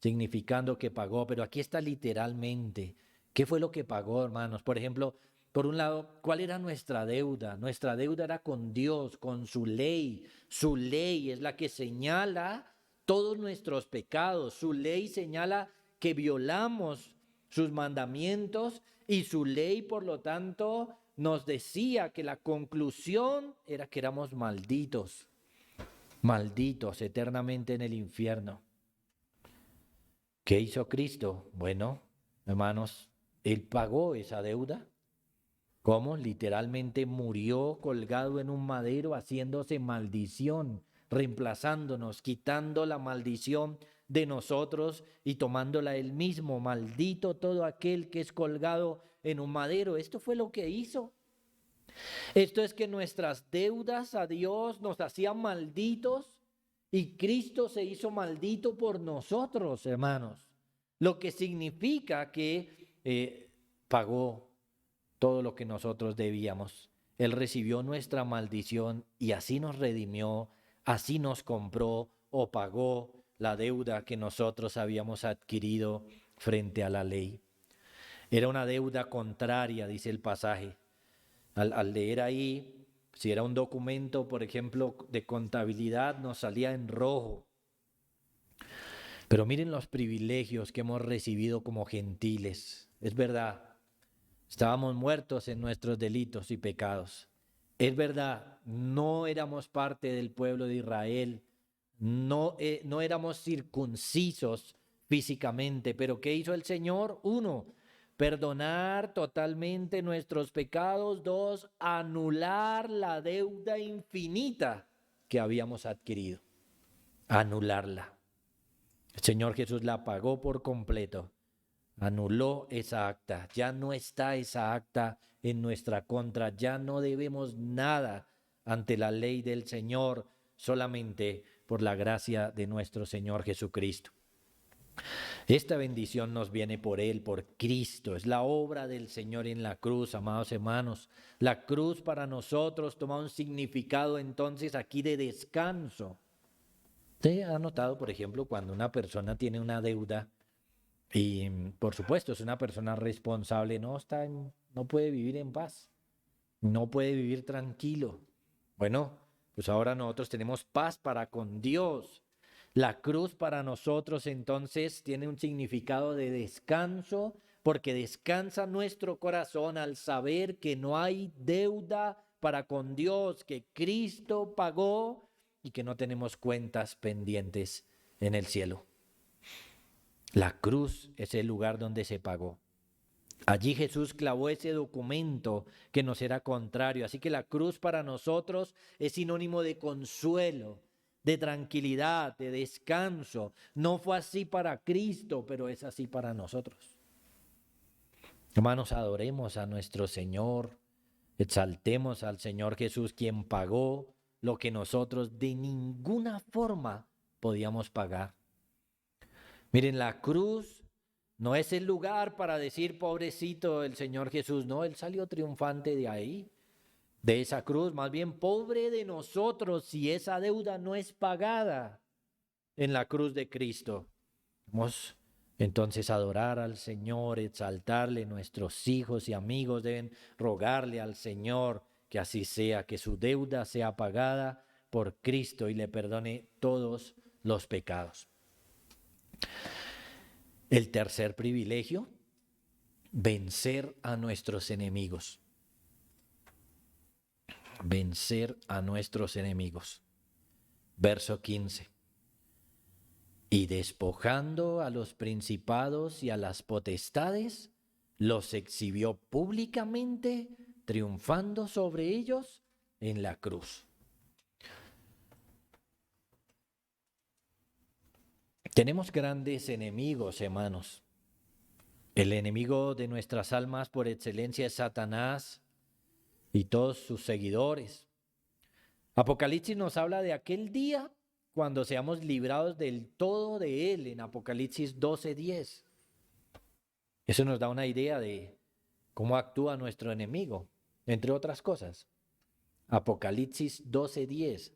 S1: significando que pagó. Pero aquí está literalmente. ¿Qué fue lo que pagó, hermanos? Por ejemplo, por un lado, ¿cuál era nuestra deuda? Nuestra deuda era con Dios, con su ley. Su ley es la que señala todos nuestros pecados. Su ley señala que violamos sus mandamientos y su ley, por lo tanto, nos decía que la conclusión era que éramos malditos, malditos eternamente en el infierno. ¿Qué hizo Cristo? Bueno, hermanos, Él pagó esa deuda. ¿Cómo? Literalmente murió colgado en un madero, haciéndose maldición, reemplazándonos, quitando la maldición de nosotros y tomándola él mismo. Maldito todo aquel que es colgado en un madero. Esto fue lo que hizo. Esto es que nuestras deudas a Dios nos hacían malditos y Cristo se hizo maldito por nosotros, hermanos. Lo que significa que pagó todo lo que nosotros debíamos. Él recibió nuestra maldición y así nos redimió, así nos compró o pagó la deuda que nosotros habíamos adquirido frente a la ley. Era una deuda contraria, dice el pasaje. Al leer ahí, si era un documento, por ejemplo, de contabilidad, nos salía en rojo. Pero miren los privilegios que hemos recibido como gentiles. Es verdad, estábamos muertos en nuestros delitos y pecados. Es verdad, no éramos parte del pueblo de Israel, no éramos circuncisos físicamente, pero ¿qué hizo el Señor? Uno, perdonar totalmente nuestros pecados. Dos, anular la deuda infinita que habíamos adquirido. Anularla. El Señor Jesús la pagó por completo. Anuló esa acta. Ya no está esa acta en nuestra contra. Ya no debemos nada ante la ley del Señor, solamente por la gracia de nuestro Señor Jesucristo. Esta bendición nos viene por Él, por Cristo. Es la obra del Señor en la cruz, amados hermanos. La cruz para nosotros toma un significado entonces aquí de descanso. ¿Usted ha notado, por ejemplo, cuando una persona tiene una deuda y, por supuesto, es una persona responsable, no puede vivir en paz, no puede vivir tranquilo? Bueno, pues ahora nosotros tenemos paz para con Dios. La cruz para nosotros entonces tiene un significado de descanso, porque descansa nuestro corazón al saber que no hay deuda para con Dios, que Cristo pagó y que no tenemos cuentas pendientes en el cielo. La cruz es el lugar donde se pagó. Allí Jesús clavó ese documento que nos era contrario. Así que la cruz para nosotros es sinónimo de consuelo, de tranquilidad, de descanso. No fue así para Cristo, pero es así para nosotros. Hermanos, adoremos a nuestro Señor, exaltemos al Señor Jesús, quien pagó lo que nosotros de ninguna forma podíamos pagar. Miren, la cruz no es el lugar para decir pobrecito el Señor Jesús, no, Él salió triunfante de ahí, de esa cruz, más bien pobre de nosotros si esa deuda no es pagada en la cruz de Cristo. Vamos entonces a adorar al Señor, exaltarle, nuestros hijos y amigos deben rogarle al Señor que así sea, que su deuda sea pagada por Cristo y le perdone todos los pecados. El tercer privilegio, vencer a nuestros enemigos. Vencer a nuestros enemigos. Verso 15. Y despojando a los principados y a las potestades, los exhibió públicamente, triunfando sobre ellos en la cruz. Tenemos grandes enemigos, hermanos. El enemigo de nuestras almas por excelencia es Satanás y todos sus seguidores. Apocalipsis nos habla de aquel día cuando seamos librados del todo de él, en Apocalipsis 12:10. Eso nos da una idea de cómo actúa nuestro enemigo, entre otras cosas. Apocalipsis 12:10.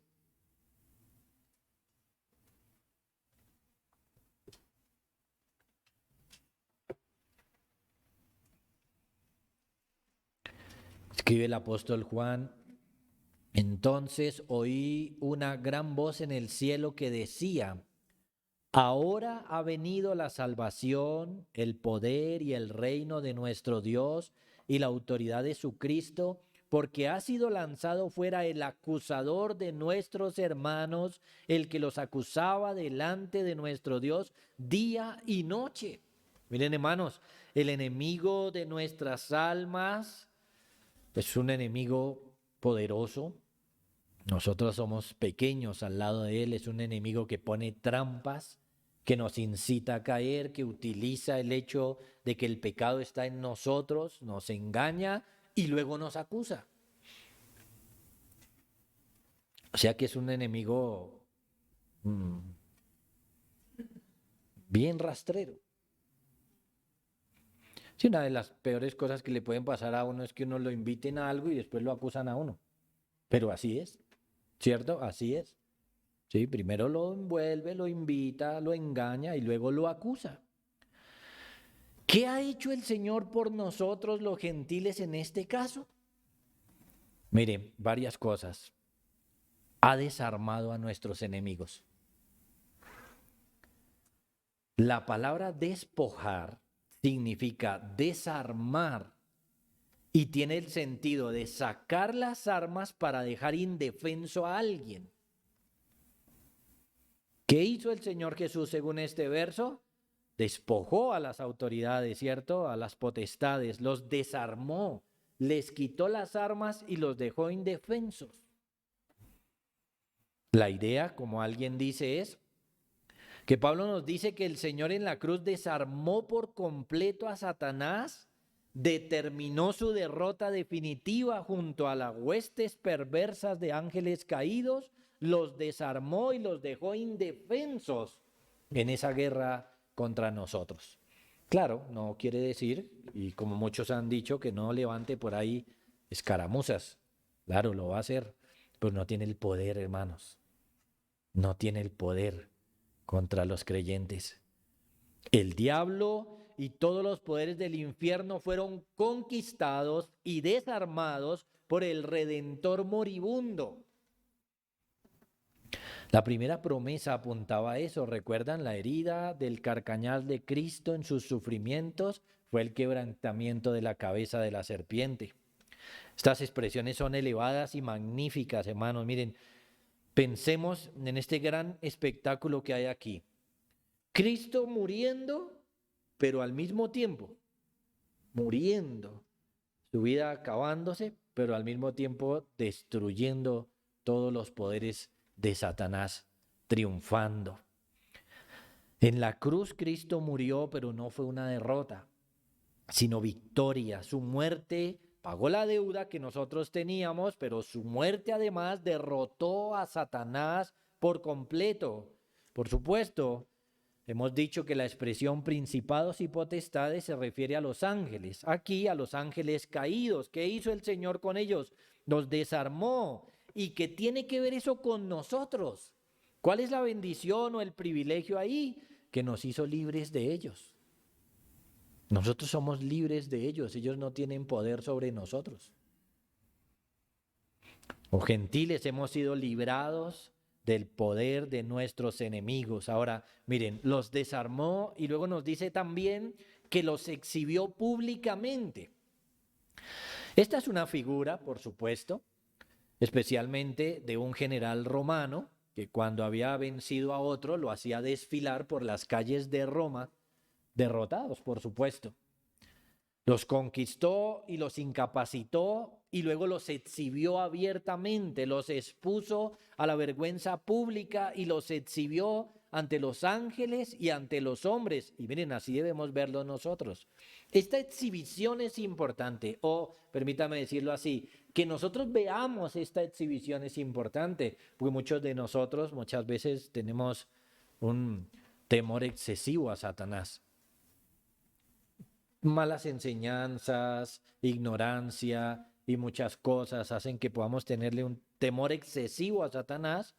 S1: Escribe el apóstol Juan: entonces oí una gran voz en el cielo que decía: ahora ha venido la salvación, el poder y el reino de nuestro Dios y la autoridad de su Cristo, porque ha sido lanzado fuera el acusador de nuestros hermanos, el que los acusaba delante de nuestro Dios día y noche. Miren, hermanos, el enemigo de nuestras almas es un enemigo poderoso. Nosotros somos pequeños al lado de él. Es un enemigo que pone trampas, que nos incita a caer, que utiliza el hecho de que el pecado está en nosotros, nos engaña y luego nos acusa. O sea que es un enemigo bien rastrero. Sí, una de las peores cosas que le pueden pasar a uno es que uno lo inviten a algo y después lo acusan a uno. Pero así es, ¿cierto? Así es. Sí, primero lo envuelve, lo invita, lo engaña y luego lo acusa. ¿Qué ha hecho el Señor por nosotros los gentiles en este caso? Mire, varias cosas. Ha desarmado a nuestros enemigos. La palabra despojar significa desarmar y tiene el sentido de sacar las armas para dejar indefenso a alguien. ¿Qué hizo el Señor Jesús según este verso? Despojó a las autoridades, ¿cierto? A las potestades, los desarmó, les quitó las armas y los dejó indefensos. La idea, como alguien dice, es que Pablo nos dice que el Señor en la cruz desarmó por completo a Satanás, determinó su derrota definitiva junto a las huestes perversas de ángeles caídos, los desarmó y los dejó indefensos en esa guerra contra nosotros. Claro, no quiere decir, y como muchos han dicho, que no levante por ahí escaramuzas. Claro, lo va a hacer, pero no tiene el poder, hermanos. No tiene el poder contra los creyentes. El diablo y todos los poderes del infierno fueron conquistados y desarmados por el Redentor moribundo. La primera promesa apuntaba a eso. ¿Recuerdan? La herida del carcañal de Cristo en sus sufrimientos fue el quebrantamiento de la cabeza de la serpiente. Estas expresiones son elevadas y magníficas, hermanos. Miren, pensemos en este gran espectáculo que hay aquí. Cristo muriendo, pero al mismo tiempo muriendo, su vida acabándose, pero al mismo tiempo destruyendo todos los poderes de Satanás, triunfando. En la cruz Cristo murió, pero no fue una derrota, sino victoria. Su muerte pagó la deuda que nosotros teníamos, pero su muerte además derrotó a Satanás por completo. Por supuesto, hemos dicho que la expresión principados y potestades se refiere a los ángeles. Aquí a los ángeles caídos. ¿Qué hizo el Señor con ellos? Los desarmó. ¿Y qué tiene que ver eso con nosotros? ¿Cuál es la bendición o el privilegio ahí? Que nos hizo libres de ellos. Nosotros somos libres de ellos. Ellos no tienen poder sobre nosotros. O gentiles hemos sido librados del poder de nuestros enemigos. Ahora, miren, los desarmó y luego nos dice también que los exhibió públicamente. Esta es una figura, por supuesto, especialmente de un general romano que cuando había vencido a otro lo hacía desfilar por las calles de Roma, derrotados, por supuesto. Los conquistó y los incapacitó y luego los exhibió abiertamente, los expuso a la vergüenza pública y los exhibió ante los ángeles y ante los hombres. Y miren, así debemos verlo nosotros. Esta exhibición es importante, o permítame decirlo así, que nosotros veamos esta exhibición es importante, porque muchos de nosotros muchas veces tenemos un temor excesivo a Satanás. Malas enseñanzas, ignorancia y muchas cosas hacen que podamos tenerle un temor excesivo a Satanás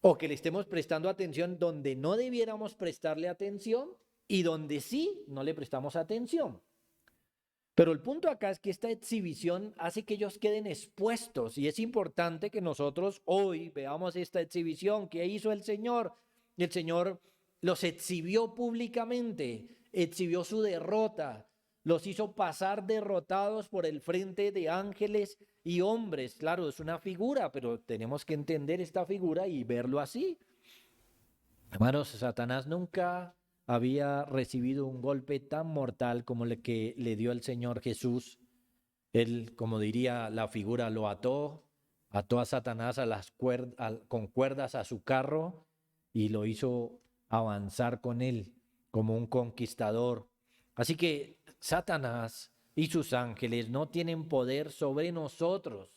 S1: o que le estemos prestando atención donde no debiéramos prestarle atención y donde sí no le prestamos atención. Pero el punto acá es que esta exhibición hace que ellos queden expuestos y es importante que nosotros hoy veamos esta exhibición que hizo el Señor. El Señor los exhibió públicamente, exhibió su derrota, los hizo pasar derrotados por el frente de ángeles y hombres. Claro, es una figura, pero tenemos que entender esta figura y verlo así. Hermanos, Satanás nunca había recibido un golpe tan mortal como el que le dio el Señor Jesús. Él, como diría la figura, lo ató a Satanás con cuerdas a su carro y lo hizo avanzar con él como un conquistador. Así que Satanás y sus ángeles no tienen poder sobre nosotros.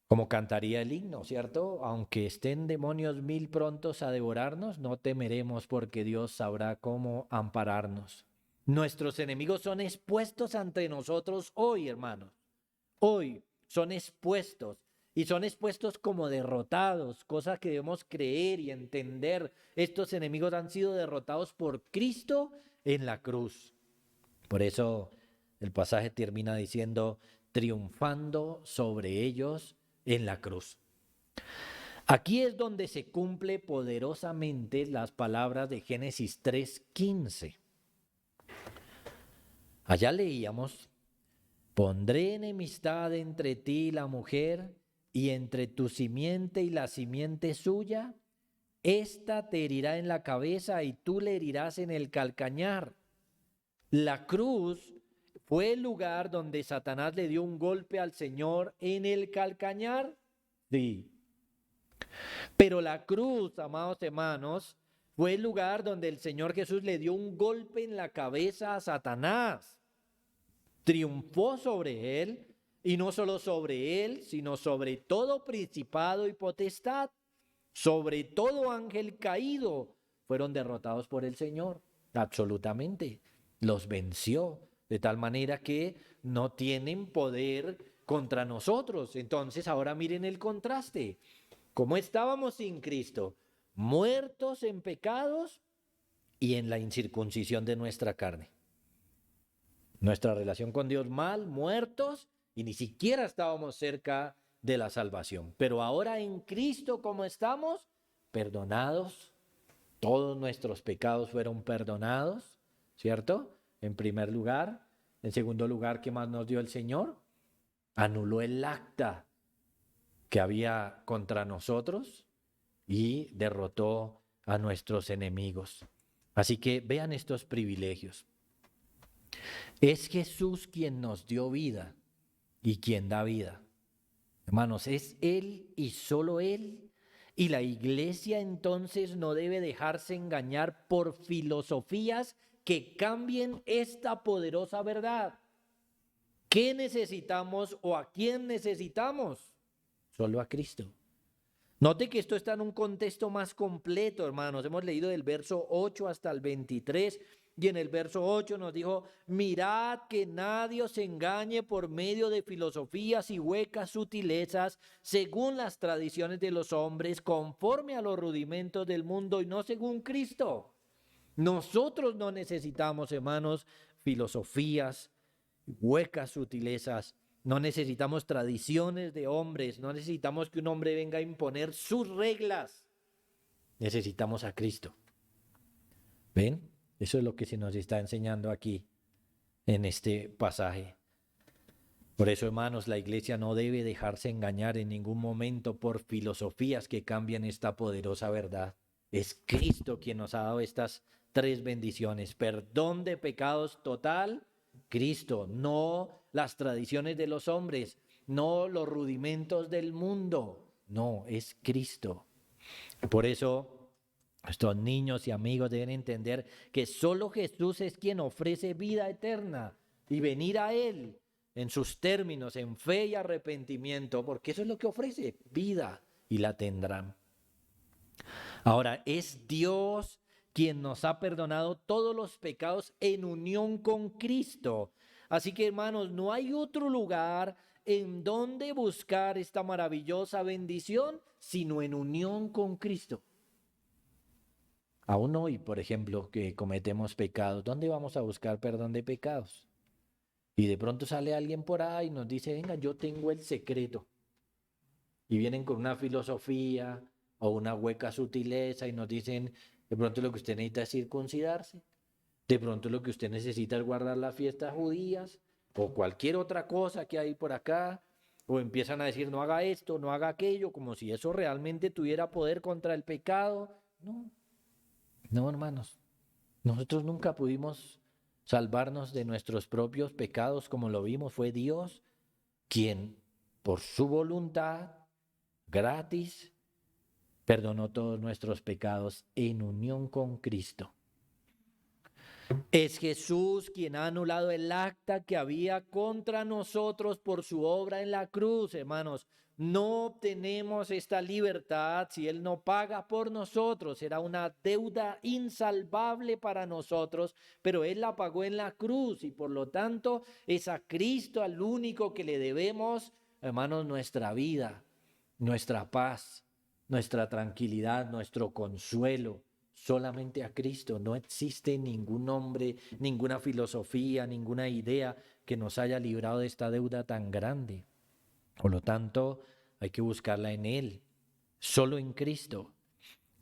S1: Como cantaría el himno, ¿cierto? Aunque estén demonios mil prontos a devorarnos, no temeremos porque Dios sabrá cómo ampararnos. Nuestros enemigos son expuestos ante nosotros hoy, hermanos. Hoy son expuestos y son expuestos como derrotados, cosa que debemos creer y entender. Estos enemigos han sido derrotados por Cristo en la cruz. Por eso el pasaje termina diciendo, triunfando sobre ellos en la cruz. Aquí es donde se cumple poderosamente las palabras de Génesis 3:15. Allá leíamos, pondré enemistad entre ti y la mujer, y entre tu simiente y la simiente suya, ésta te herirá en la cabeza y tú le herirás en el calcañar. La cruz fue el lugar donde Satanás le dio un golpe al Señor en el calcañar. Sí. Pero la cruz, amados hermanos, fue el lugar donde el Señor Jesús le dio un golpe en la cabeza a Satanás. Triunfó sobre él, y no solo sobre él, sino sobre todo principado y potestad, sobre todo ángel caído, fueron derrotados por el Señor, absolutamente. Los venció, de tal manera que no tienen poder contra nosotros. Entonces, ahora miren el contraste. ¿Cómo estábamos sin Cristo? Muertos en pecados y en la incircuncisión de nuestra carne. Nuestra relación con Dios mal, muertos, y ni siquiera estábamos cerca de la salvación. Pero ahora en Cristo, ¿cómo estamos? Perdonados. Todos nuestros pecados fueron perdonados, ¿cierto? En primer lugar. En segundo lugar, ¿qué más nos dio el Señor? Anuló el acta que había contra nosotros y derrotó a nuestros enemigos. Así que vean estos privilegios. Es Jesús quien nos dio vida y quien da vida. Hermanos, es Él y solo Él. Y la iglesia entonces no debe dejarse engañar por filosofías que cambien esta poderosa verdad. ¿Qué necesitamos o a quién necesitamos? Solo a Cristo. Note que esto está en un contexto más completo, hermanos. Hemos leído del verso 8 hasta el 23 y en el verso 8 nos dijo, mirad que nadie os engañe por medio de filosofías y huecas sutilezas, según las tradiciones de los hombres, conforme a los rudimentos del mundo y no según Cristo. Nosotros no necesitamos, hermanos, filosofías, huecas sutilezas. No necesitamos tradiciones de hombres, no necesitamos que un hombre venga a imponer sus reglas. Necesitamos a Cristo. ¿Ven? Eso es lo que se nos está enseñando aquí en este pasaje. Por eso, hermanos, la iglesia no debe dejarse engañar en ningún momento por filosofías que cambian esta poderosa verdad. Es Cristo quien nos ha dado estas tres bendiciones. Perdón de pecados total, Cristo, no las tradiciones de los hombres, no los rudimentos del mundo, no, es Cristo. Por eso, nuestros niños y amigos deben entender que solo Jesús es quien ofrece vida eterna y venir a Él en sus términos, en fe y arrepentimiento, porque eso es lo que ofrece, vida, y la tendrán. Ahora, es Dios quien nos ha perdonado todos los pecados en unión con Cristo. Así que, hermanos, no hay otro lugar en donde buscar esta maravillosa bendición, sino en unión con Cristo. Aún hoy, por ejemplo, que cometemos pecados, ¿dónde vamos a buscar perdón de pecados? Y de pronto sale alguien por ahí y nos dice, venga, yo tengo el secreto. Y vienen con una filosofía o una hueca sutileza y nos dicen, de pronto lo que usted necesita es circuncidarse. De pronto lo que usted necesita es guardar las fiestas judías o cualquier otra cosa que hay por acá. O empiezan a decir, no haga esto, no haga aquello, como si eso realmente tuviera poder contra el pecado. No, no, hermanos. Nosotros nunca pudimos salvarnos de nuestros propios pecados como lo vimos. Fue Dios quien, por su voluntad, gratis, perdonó todos nuestros pecados en unión con Cristo. Es Jesús quien ha anulado el acta que había contra nosotros por su obra en la cruz, hermanos. No obtenemos esta libertad si Él no paga por nosotros. Era una deuda insalvable para nosotros, pero Él la pagó en la cruz y por lo tanto es a Cristo al único que le debemos, hermanos, nuestra vida, nuestra paz, nuestra tranquilidad, nuestro consuelo. Solamente a Cristo. No existe ningún hombre, ninguna filosofía, ninguna idea que nos haya librado de esta deuda tan grande. Por lo tanto, hay que buscarla en Él, solo en Cristo.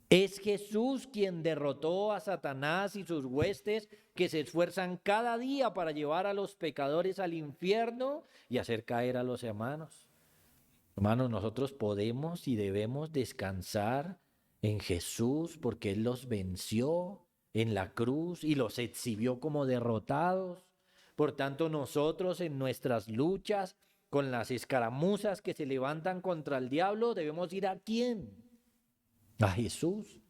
S1: Es Jesús quien derrotó a Satanás y sus huestes que se esfuerzan cada día para llevar a los pecadores al infierno y hacer caer a los hermanos. Hermanos, nosotros podemos y debemos descansar en Jesús porque Él los venció en la cruz y los exhibió como derrotados. Por tanto, nosotros en nuestras luchas con las escaramuzas que se levantan contra el diablo, debemos ir ¿a quién? A Jesús.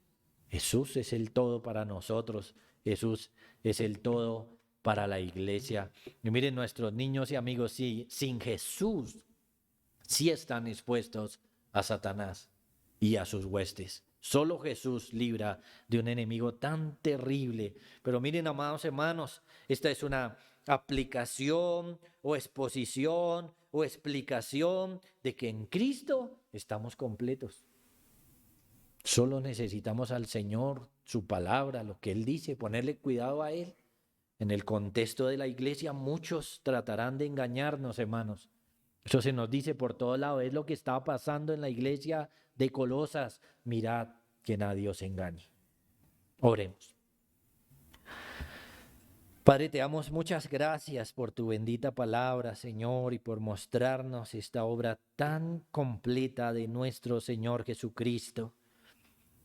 S1: Jesús es el todo para nosotros. Jesús es el todo para la iglesia. Y miren, nuestros niños y amigos, sí, sin Jesús, sí están expuestos a Satanás y a sus huestes. Solo Jesús libra de un enemigo tan terrible. Pero miren, amados hermanos, esta es una aplicación o exposición o explicación de que en Cristo estamos completos. Solo necesitamos al Señor, su palabra, lo que Él dice, ponerle cuidado a Él. En el contexto de la iglesia, muchos tratarán de engañarnos, hermanos. Eso se nos dice por todo lado, es lo que estaba pasando en la iglesia de Colosas. Mirad que nadie os engañe. Oremos. Padre, te damos muchas gracias por tu bendita palabra, Señor, y por mostrarnos esta obra tan completa de nuestro Señor Jesucristo.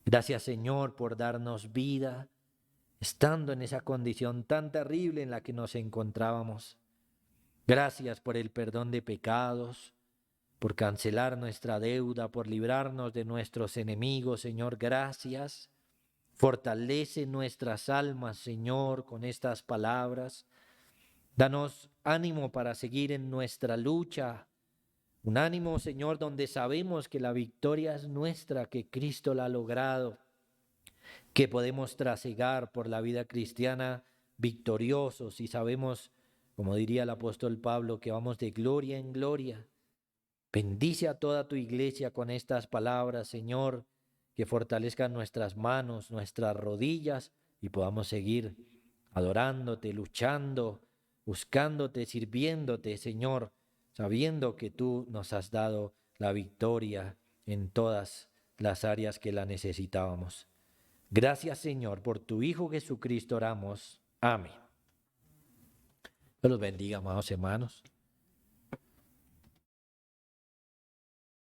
S1: Gracias, Señor, por darnos vida, estando en esa condición tan terrible en la que nos encontrábamos. Gracias por el perdón de pecados, por cancelar nuestra deuda, por librarnos de nuestros enemigos, Señor. Gracias. Fortalece nuestras almas, Señor, con estas palabras. Danos ánimo para seguir en nuestra lucha. Un ánimo, Señor, donde sabemos que la victoria es nuestra, que Cristo la ha logrado, que podemos trasegar por la vida cristiana victoriosos y sabemos, como diría el apóstol Pablo, que vamos de gloria en gloria. Bendice a toda tu iglesia con estas palabras, Señor, que fortalezcan nuestras manos, nuestras rodillas y podamos seguir adorándote, luchando, buscándote, sirviéndote, Señor, sabiendo que tú nos has dado la victoria en todas las áreas que la necesitábamos. Gracias, Señor, por tu Hijo Jesucristo oramos. Amén. Dios los bendiga, amados hermanos.